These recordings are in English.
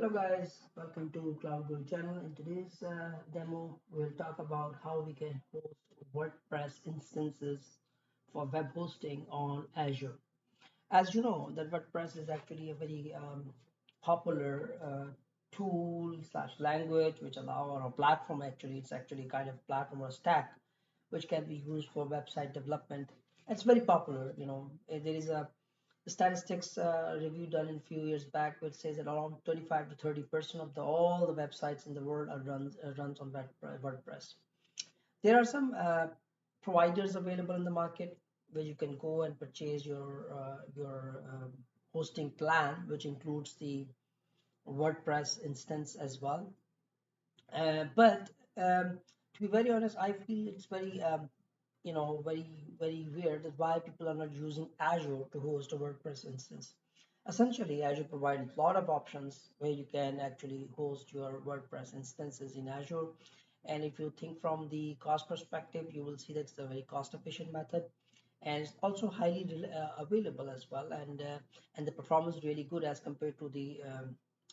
Hello guys, welcome to Cloud Guru channel. In today's demo, we'll talk about how we can host WordPress instances for web hosting on Azure. As you know, that WordPress is actually a very popular tool slash language which allow or a platform actually. It's actually kind of platform or stack which can be used for website development. It's very popular. There is a statistics review done in a few years back, which says that around 25 to 30% of all the websites in the world are runs on WordPress. There are some providers available in the market where you can go and purchase your hosting plan, which includes the WordPress instance as well. But to be very honest, I feel it's very very weird that why people are not using Azure to host a WordPress instance. Essentially, Azure provides a lot of options where you can actually host your WordPress instances in Azure. And if you think from the cost perspective, you will see that it's a very cost efficient method, and it's also highly available as well, and the performance is really good as compared to the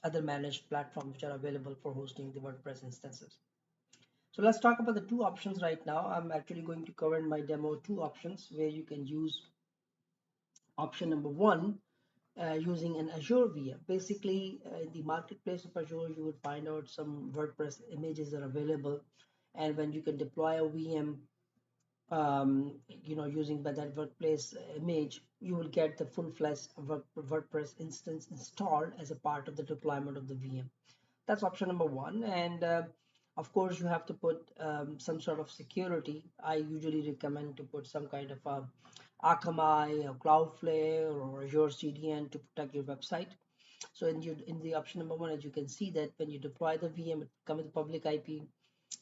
other managed platforms which are available for hosting the WordPress instances. So let's talk about the two options right now. I'm actually going to cover in my demo two options where you can use option number one using an Azure VM. Basically, in the marketplace of Azure, you would find out some WordPress images are available, and when you can deploy a VM, using by that WordPress image, you will get the full-fledged WordPress instance installed as a part of the deployment of the VM. That's option number one. And of course, you have to put some sort of security. I usually recommend to put some kind of Akamai or Cloudflare or Azure CDN to protect your website. So in the option number one, as you can see that when you deploy the VM, it comes with public IP,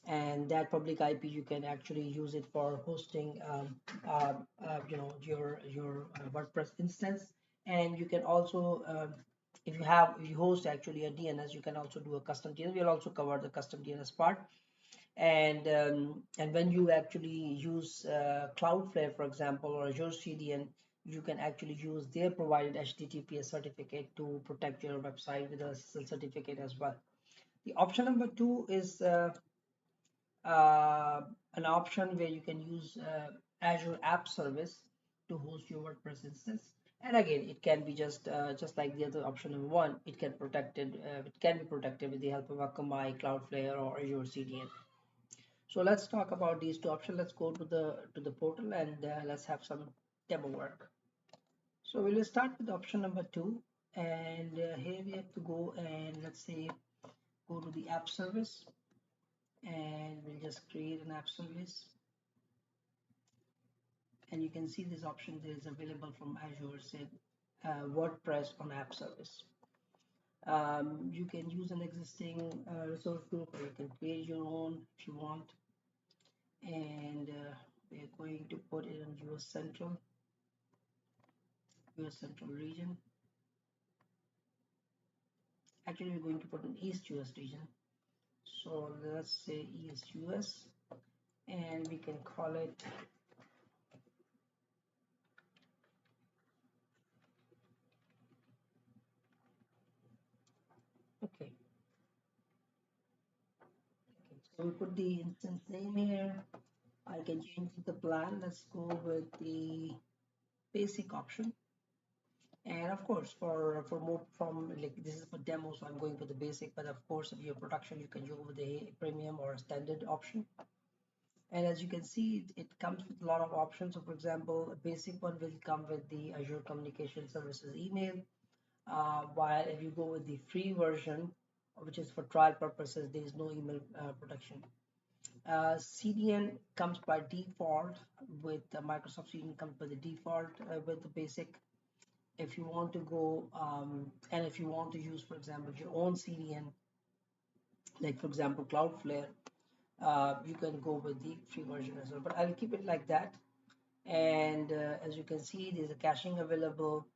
and that public IP you can actually use it for hosting your WordPress instance. And you can also if you host actually a DNS, you can also do a custom DNS. We'll also cover the custom DNS part. And when you actually use Cloudflare, for example, or Azure CDN, you can actually use their provided HTTPS certificate to protect your website with a SSL certificate as well. The option number two is uh, an option where you can use Azure App Service to host your WordPress instance. And again, it can be just like the other option number one. It can be protected with the help of Akamai, Cloudflare, or Azure CDN. So let's talk about these two options. Let's go to the portal and let's have some demo work. So we will start with option number two, and here we have to go and let's say go to the app service, and we'll just create an app service. And you can see this option that is available from Azure, said WordPress on app service. You can use an existing resource group, or you can create your own if you want. And we're going to put it in US Central region. Actually, we're going to put an East US region. So let's say East US, and we can call it okay. So we put the instance name here. I can change the plan. Let's go with the basic option. And of course, for more from like this is for demo, so I'm going for the basic. But of course, if you're production, you can go with the premium or standard option. And as you can see, it comes with a lot of options. So for example, a basic one will come with the Azure Communication Services email. While if you go with the free version, which is for trial purposes, there is no email protection. CDN comes by default with Microsoft CDN comes by the default with the basic. If you want to go and if you want to use, for example, your own CDN, like for example Cloudflare, you can go with the free version as well. But I'll keep it like that. And as you can see, there's a caching available.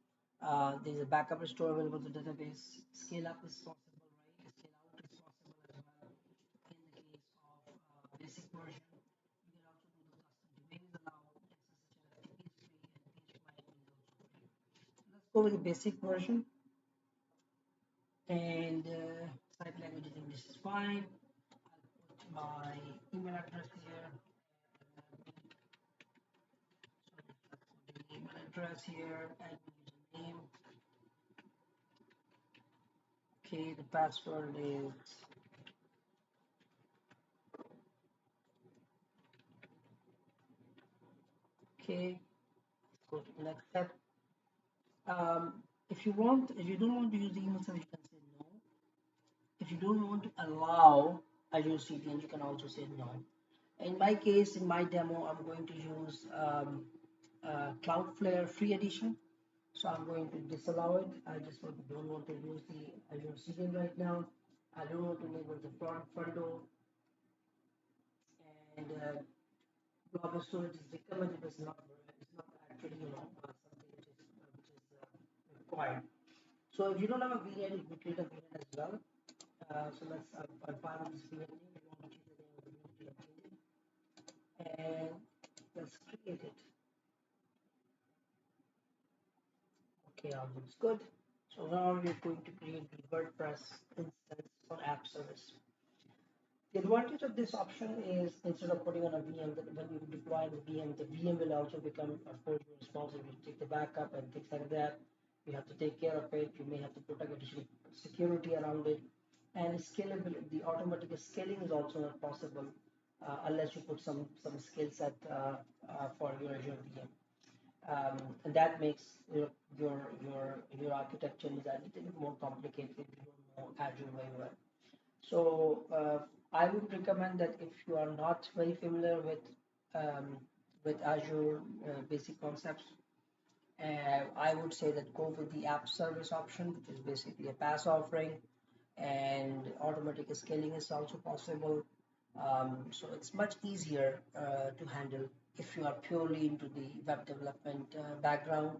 There's a backup restore available to database. Scale up is possible, right? Scale out is possible as well. In the case of basic version, you can also do the custom domains allowed. SSH is free, and PHP is also free. So let's go with the basic version. And type language, I think this is fine. I'll put my email address here. The email address here and username. Okay, the password is okay. Go to the next step. Um, if you don't want to use the email service, you can say no. If you don't want to allow Azure CDN, you can also say no. In my case, in my demo, I'm going to use Cloudflare free edition. So I'm going to disallow it. I just don't want to use the Azure CDN right now. I don't want to enable the front door, and global storage is recommended, but it's not actually something which is required. So if you don't have a VLAN, you can create a VLAN as well. So let's I'll file this VLAN name. We want to change the name of the VLAN, change it, and let's create it. Okay, all looks good. So now we're going to create the WordPress instance for app service. The advantage of this option is instead of putting on a VM, that when you deploy the VM will also become, of course, responsible. You take the backup and things like that. You have to take care of it. You may have to put additional security around it. And scalability, the automatic scaling is also not possible unless you put some skill set for your Azure VM. And that makes your architecture is a little bit more complicated if you don't know Azure very well. So I would recommend that if you are not very familiar um, with Azure basic concepts, I would say that go with the app service option, which is basically a PaaS offering, and automatic scaling is also possible. So it's much easier to handle if you are purely into the web development background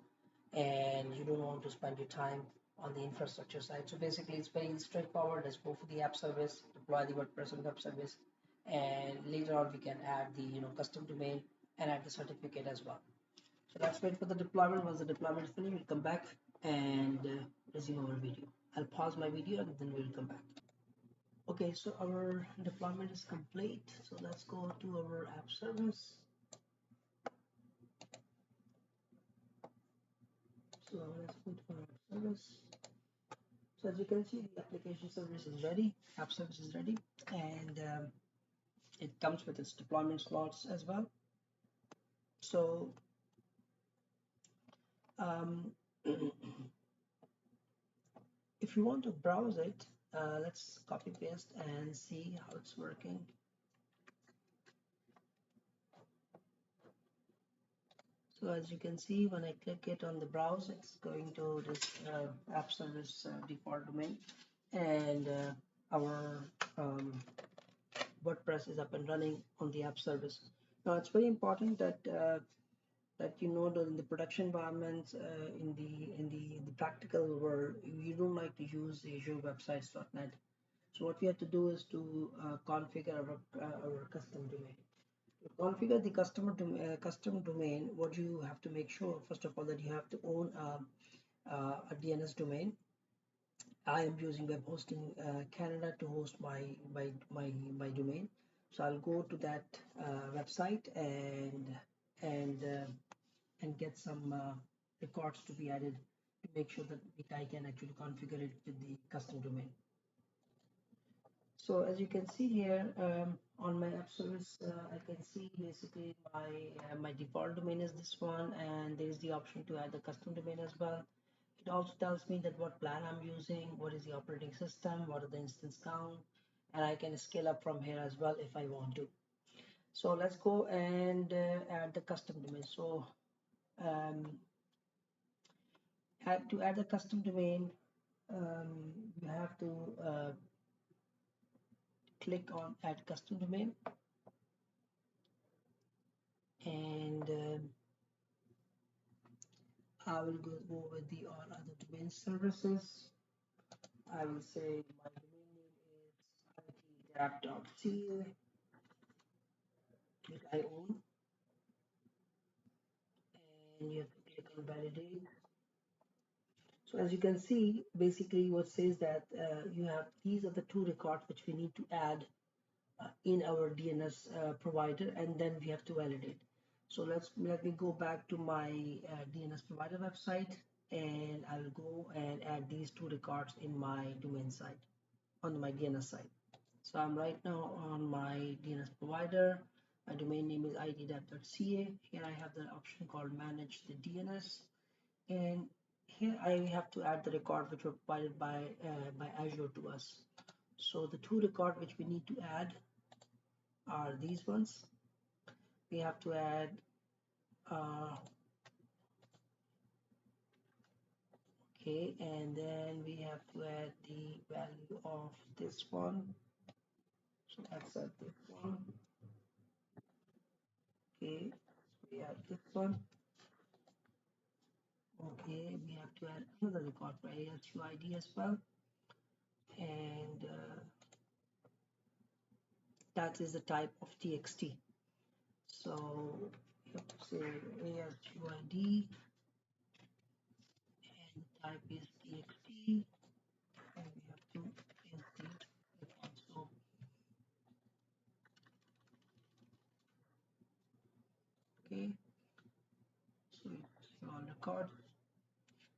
and you don't want to spend your time on the infrastructure side. So basically, it's very straightforward. Let's go for the app service, deploy the WordPress on web service, and later on we can add the custom domain and add the certificate as well. So let's wait for the deployment. Once the deployment is finished, we'll come back and resume our video. I'll pause my video and then we'll come back. Okay, so our deployment is complete. So let's go to our app service. So let's go to our app service. So as you can see, the application service is ready, app service is ready, and it comes with its deployment slots as well. So um, if you want to browse it, let's copy paste and see how it's working. So as you can see, when I click it on the browse, it's going to this app service default domain, and our WordPress is up and running on the app service. Now it's very important that you know that in the production environments, in the practical world, you don't like to use the Azure websites.net. So what we have to do is to configure our custom domain. To configure the custom domain, what you have to make sure, first of all, that you have to own a DNS domain. I am using web hosting Canada to host my domain. So I'll go to that website and and get some records to be added to make sure that I can actually configure it with the custom domain. So as you can see here on my app service, I can see basically my default domain is this one, and there is the option to add the custom domain as well. It also tells me that what plan I'm using, what is the operating system, what are the instance count, and I can scale up from here as well if I want to. So let's go and add the custom domain. So um, to add a custom domain, you have to click on add custom domain, and I will go with the all other domain services. I will say my domain name is itdapp.ca that I own, and you have to click on validate. So as you can see, basically what says that you have these are the two records which we need to add in our DNS provider, and then we have to validate. So let me go back to my DNS provider website, and I will go and add these two records in my domain site on my DNS site. So I'm right now on my DNS provider. My domain name is itdap.ca. Here I have the option called manage the DNS, and here I have to add the record which were provided by Azure to us. So the two records which we need to add are these ones. We have to add okay, and then we have to add the value of this one. So let's add this one. Okay, we add this one. Okay, we have to add another record for ASUID as well, and that is the type of TXT. So we have to say ASUID, and the type is TXT, and we have to insert it also. Okay, so it's on record.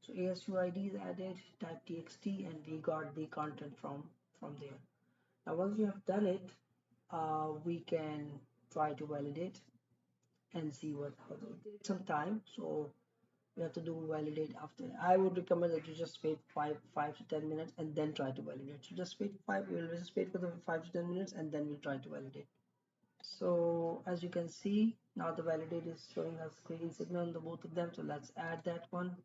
So ASUID is added, type TXT, and we got the content from there. Now once you have done it, we can try to validate and see what happens. It takes some time, so we have to do validate after. I would recommend that you just wait five to 10 minutes and then try to validate. So just wait we'll just wait for the 5 to 10 minutes and then we'll try to validate. So as you can see, now the validate is showing us green signal on the both of them. So let's add that one.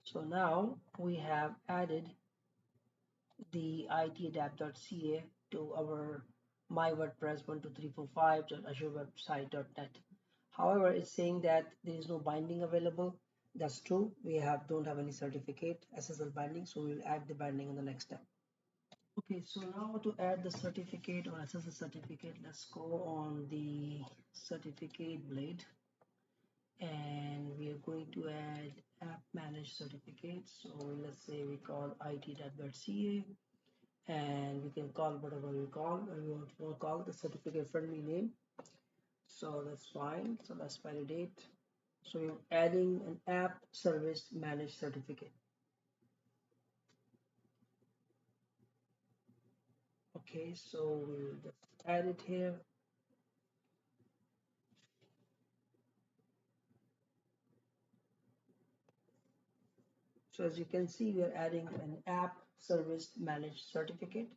So now we have added the itadapp.ca to our my WordPress 12345.azurewebsite.net. However, it's saying that there is no binding available. That's true. We don't have any certificate SSL binding, so we'll add the binding in the next step. Okay, so now to add the certificate or SSL certificate, let's go on the certificate blade, and we are going to add app manage certificates. So let's say we call it.ca, and we can call whatever we want to call the certificate friendly name. So that's fine. So let's validate. So you're adding an app service managed certificate. Okay, so we'll just add it here. So as you can see, we are adding an app service managed certificate,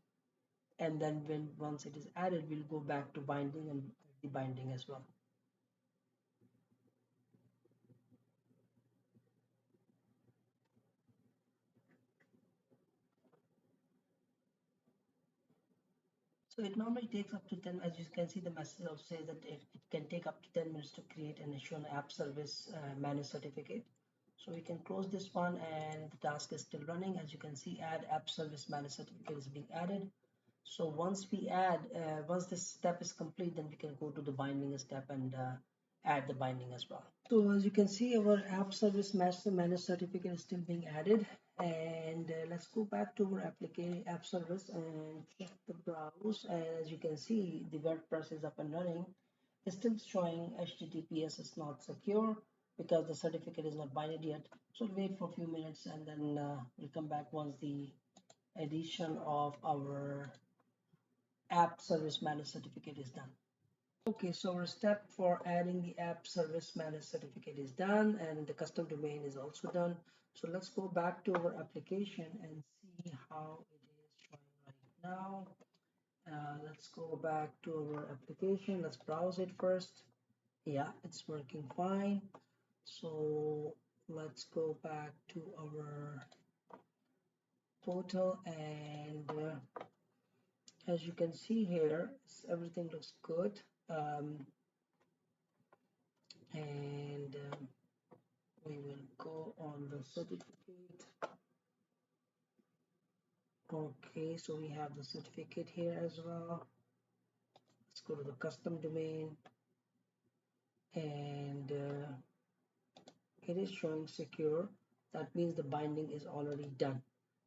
and then once it is added, we'll go back to binding and the binding as well. So it normally takes up to 10, as you can see the message also says that it can take up to 10 minutes to create and issue an app service managed certificate. So we can close this one, and the task is still running. As you can see, add app service managed certificate is being added. So once this step is complete, then we can go to the binding step and add the binding as well. So as you can see, our app service master managed certificate is still being added, and let's go back to our application app service and check the browse. And as you can see, the WordPress is up and running. It's still showing HTTPS is not secure because the certificate is not binded yet. So wait for a few minutes, and then we'll come back once the addition of our app service managed certificate is done. Okay, so our step for adding the app service managed certificate is done, and the custom domain is also done. So let's go back to our application and see how it is showing right now. Let's go back to our application. Let's browse it first. Yeah, it's working fine. So let's go back to our portal, and as you can see here, everything looks good. And we will go on the certificate. Okay, so we have the certificate here as well. Let's go to the custom domain, and it is showing secure. That means the binding is already done.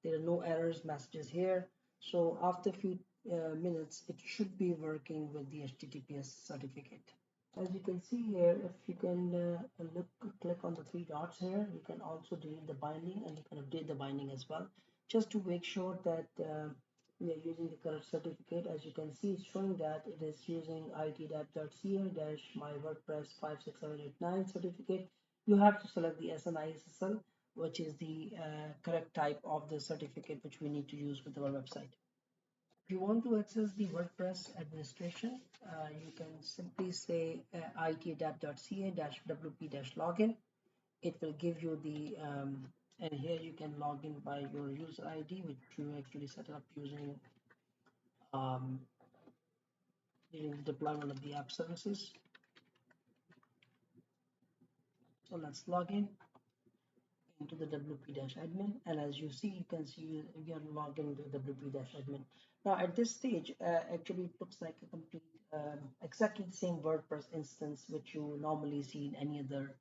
There are no errors messages here. So after a few minutes, it should be working with the HTTPS certificate. As you can see here, if you can click on the three dots here, you can also delete the binding and you can update the binding as well, just to make sure that we are using the correct certificate. As you can see, it's showing that it is using itdap.ca-my WordPress 56789 certificate. You have to select the SNISSL, which is the correct type of the certificate which we need to use with our website. If you want to access the WordPress administration, you can simply say itadapt.ca-wp-login. It will give you the, and here you can log in by your user ID, which you actually set up using um, during the deployment of the app services. So let's log in into the wp-admin, and as you see, you can see you are logged into wp-admin. Now at this stage, actually it looks like a complete exactly the same WordPress instance which you normally see in any other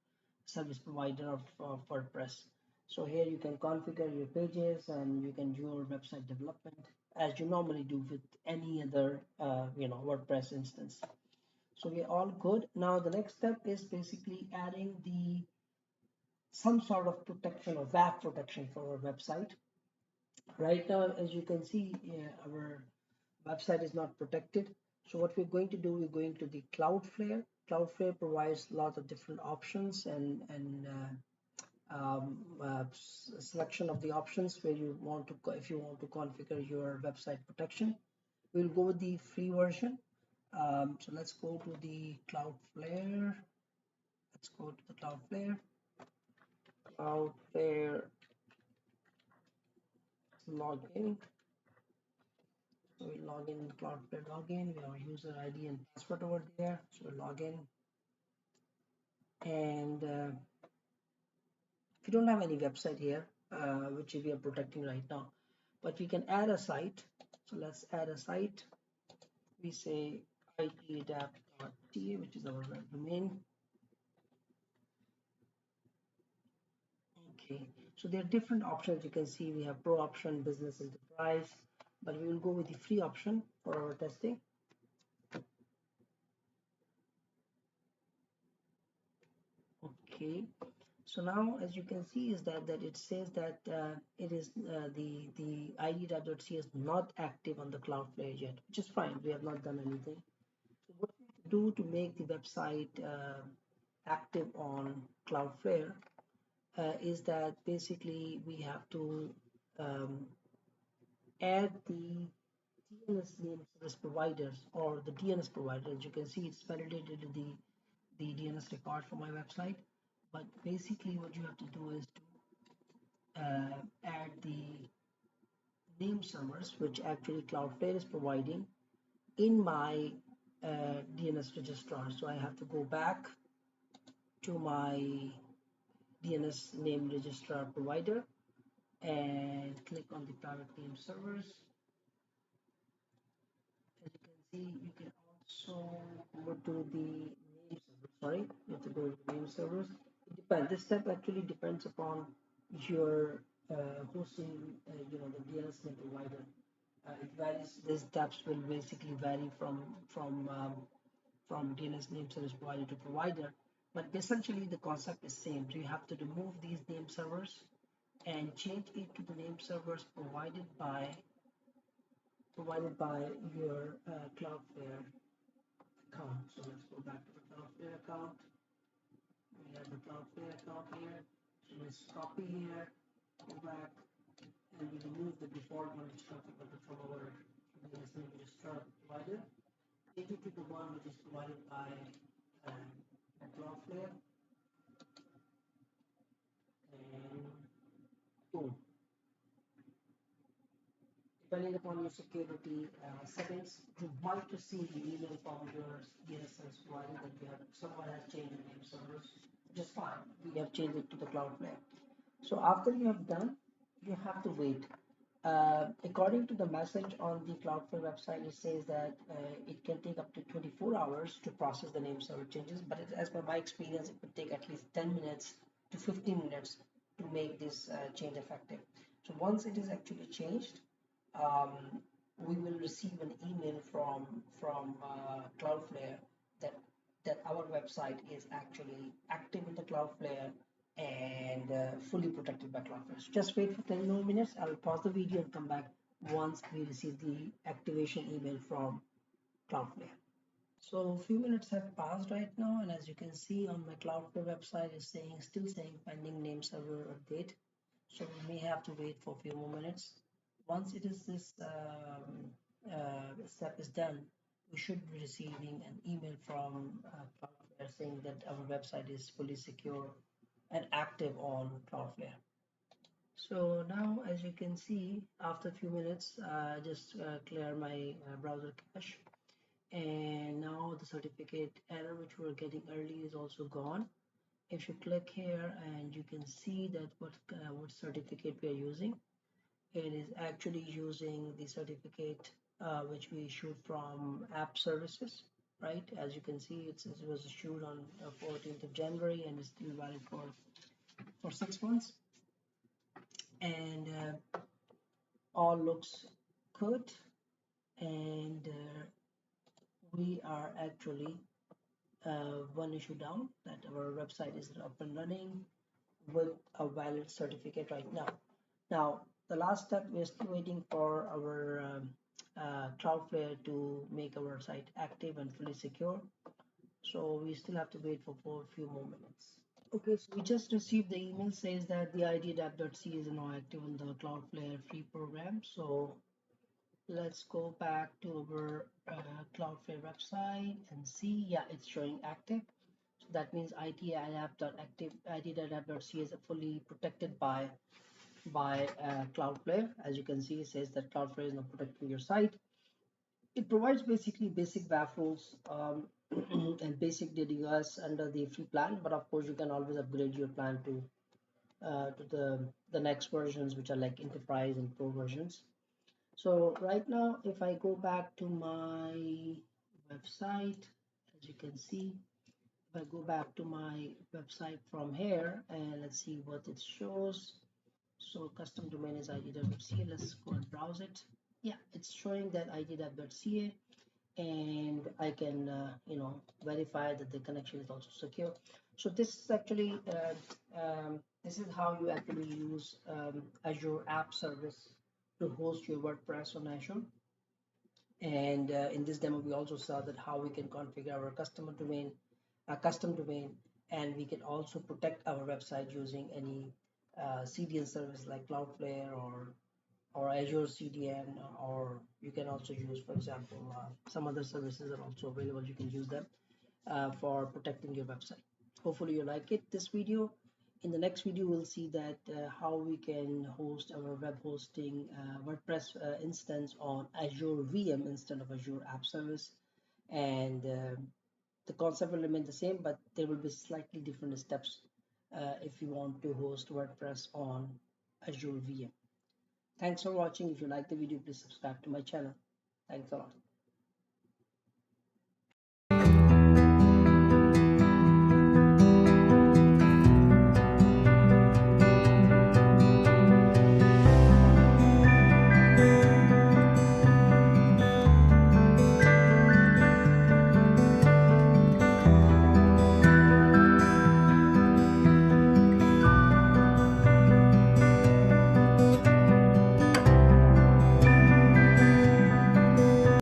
service provider of WordPress. So here you can configure your pages and you can do your website development as you normally do with any other WordPress instance. So we're all good. Now the next step is basically adding the some sort of protection or WAF protection for our website. Right now, as you can see, our website is not protected. So what we're going to do, we're going to the Cloudflare. Cloudflare provides a lot of different options and selection of the options where you want to, if you want to configure your website protection. We'll go with the free version. So let's go to the Cloudflare. Let's go to the Cloudflare. Cloudflare login. So we log in Cloudflare login. We have a user ID and password over there. So we log in, and if you don't have any website here, which we are protecting right now, but we can add a site. So let's add a site. We say itadapt.ca, which is our web domain. Okay, so there are different options. You can see we have pro option, business, enterprise, but we will go with the free option for our testing. Okay, so now as you can see is that it says that it is the id.ca is not active on the Cloudflare yet, which is fine. We have not done anything. So what we do to make the website active on Cloudflare is that basically we have to um, add the DNS name service providers or the DNS provider. As you can see, it's validated the DNS record for my website. But basically, what you have to do is to add the name servers, which actually Cloudflare is providing, in my DNS registrar. So I have to go back to my DNS name registrar provider and click on the private name servers. As you can see, you can also go to the name server. Sorry, you have to go to the name servers. It depends. This step actually depends upon your hosting, the DNS name provider. It varies. These steps will basically vary from DNS name service provider to provider, but essentially the concept is same. So you have to remove these name servers and change it to the name servers provided by your Cloudflare account. So let's go back to the Cloudflare account. We have the Cloudflare account here. So let's copy here, go back, and we remove the default one which is configured from our DNS name registrar provider. Take it to the one which is provided by Cloudflare, and boom. Depending upon your security settings, you might receive the email from your DNS provider that you have someone has changed the name servers, which is fine. We have changed it to the Cloudflare. So after you have done, you have to wait. According to the message on the Cloudflare website, it says that it can take up to 24 hours to process the name server changes, but as per my experience, it would take at least 10 minutes to 15 minutes to make this change effective. So once it is actually changed, um, we will receive an email from Cloudflare that our website is actually active in the Cloudflare and fully protected by Cloudflare. So just wait for 10 more minutes. I'll pause the video and come back once we receive the activation email from Cloudflare. So a few minutes have passed right now, and as you can see on my Cloudflare website is still saying pending name server update. So we may have to wait for a few more minutes. Once it is this step is done, we should be receiving an email from Cloudflare saying that our website is fully secure and active on Cloudflare. So now, as you can see, after a few minutes, just clear my browser cache, and now the certificate error which we were getting early is also gone. If you click here, and you can see that what certificate we are using. It is actually using the certificate which we issued from App Services, right? As you can see, it was issued on 14th of January and is still valid for 6 months. And all looks good. And we are actually one issue down, that our website is up and running with a valid certificate right now. Now, the last step, we're still waiting for our Cloudflare to make our site active and fully secure. So we still have to wait for a few more minutes. Okay, so we just received the email says that the id.app.c is now active in the Cloudflare free program. So let's go back to our Cloudflare website and see, yeah, it's showing active. So that means id.app.c is fully protected by Cloudflare. As you can see, it says that Cloudflare is now protecting your site. It provides basically basic WAF rules and basic DDoS under the free plan, but of course you can always upgrade your plan to the next versions, which are like enterprise and pro versions. So right now, if I go back to my website, as you can see, if I go back to my website from here, and let's see what it shows. So custom domain is id.ca. Let's go and browse it. Yeah, it's showing that id.ca, and I can verify that the connection is also secure. So this is actually this is how you actually use Azure App Service to host your WordPress on Azure. And in this demo, we also saw that how we can configure our custom domain, and we can also protect our website using any CDN service like Cloudflare or Azure CDN, or you can also use, for example, some other services are also available. You can use them for protecting your website. Hopefully you like this video. In the next video, we'll see that how we can host our web hosting WordPress instance on Azure VM instead of Azure App Service. And the concept will remain the same, but there will be slightly different steps if you want to host WordPress on Azure VM. Thanks for watching. If you like the video, please subscribe to my channel. Thanks a lot.